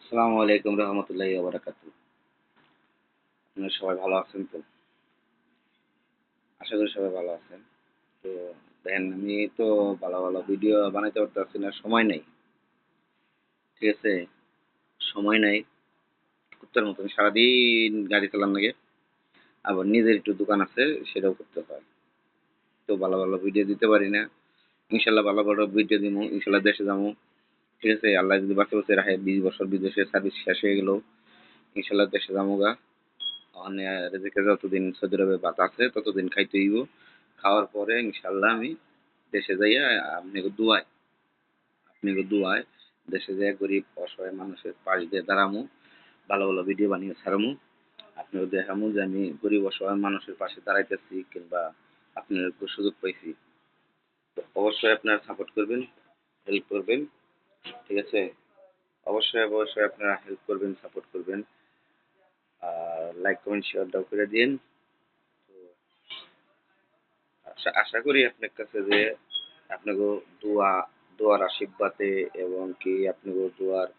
আসসালামু আলাইকুম রহমতুল্লাহি ওয়া বারাকাতুহু। আপনারা সবাই ভালো আছেন তো? আশা করি সবাই ভালো আছেন। তো দেখেন আমি তো ভালো ভিডিও বানাইতে পারতেছি না, সময় নাই। ঠিক আছে? সময় নাই। কুত্তার মতন সারাদিন গাড়ি চালান লাগে। আবার নিজের একটু দোকান আছে, সেটাও করতে হয়। তো ভালো ভিডিও দিতে পারি না। ইনশাআল্লাহ ভালো ভিডিও দিমু। ইনশাআল্লাহ দেশে যামু। ঠিক আছে? আল্লাহ যদি বাঁচে রাখে ২০ বছর বিদেশে সার্ভিস শেষ হয়ে গেলেও ইনশাআল্লাহ দেশে যামুগা। মানে রেজেকে যতদিন সৌদি আরবে বাঁচ আছে ততদিন খাইতে হইব। খাওয়ার পরে ইনশাআল্লাহ আমি দেশে যাইয়া আপনাকে দোয়ায় দেশে যাইয়া গরিব অসহায় মানুষের পাশ দিয়ে দাঁড়ামু। ভালো ভিডিও বানিয়ে ছাড়মু। আপনাকে দেখামু যে আমি গরিব অসহায় মানুষের পাশে দাঁড়াইতেছি কিংবা আপনার একটু সুযোগ পাইছি। তো অবশ্যই আপনারা সাপোর্ট করবেন, হেল্প করবেন। ঠিক আছে? অবশ্যই আপনারা হেল্প করবেন, সাপোর্ট করবেন। আর লাইক, কমেন্ট, শেয়ারটাও করে দিয়েন। তো আশা করি আপনার কাছে যে আপনাকে দোয়ার আশীর্বাদে এবং কি আপনাকে দোয়ার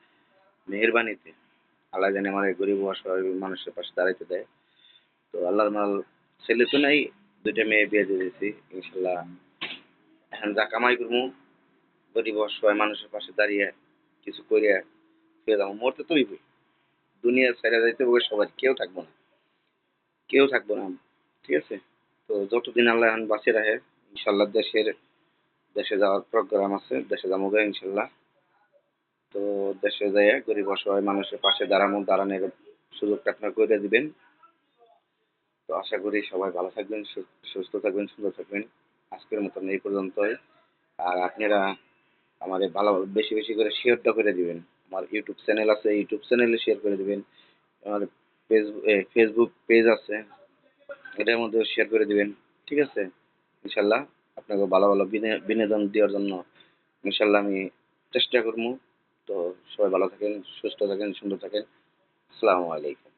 মেহেরবানিতে আল্লাহ জানে আমার এই গরিব অসহায় মানুষের পাশে দাঁড়াইতে দেয়। তো আল্লাহর মাল ছেলে তো নাই, ২টা মেয়ে বিয়ে দিয়ে দিয়েছি ইনশাল্লাহ। এখন যা কামাই করবো গরিব অসহায় মানুষের পাশে দাঁড়িয়ে কিছু করিয়া ফিরে যাবো। মরতে তো হইবই। দুনিয়া ছেড়ে যাইতে হবে সবাই, কেউ থাকবো না। ঠিক আছে? তো যতদিন আল্লাহ এখন বাঁচিয়ে রাখে ইনশাল্লাহ দেশে যাওয়ার প্রোগ্রাম আছে, দেশে যাবো ইনশাল্লাহ। তো দেশে যাইয়া গরিব অসহায় মানুষের পাশে দাঁড়ানোর সুযোগটা আপনারা করে দিবেন। তো আশা করি সবাই ভালো থাকবেন, সুস্থ থাকবেন, সুন্দর থাকবেন। আজকের মতন এই পর্যন্তই। আর আপনারা আমারে বেশি করে শেয়ারটা করে দিবেন। আমার ইউটিউব চ্যানেল আছে, ইউটিউব চ্যানেলে শেয়ার করে দিবেন। আমার ফেসবুক পেজ আছে, এটার মধ্যেও শেয়ার করে দিবেন। ঠিক আছে? ইনশাল্লাহ আপনাকে ভালো বিনোদন দেওয়ার জন্য ইনশাল্লাহ আমি চেষ্টা করবো। তো সবাই ভালো থাকেন, সুস্থ থাকেন, সুন্দর থাকেন। আসসালামু আলাইকুম।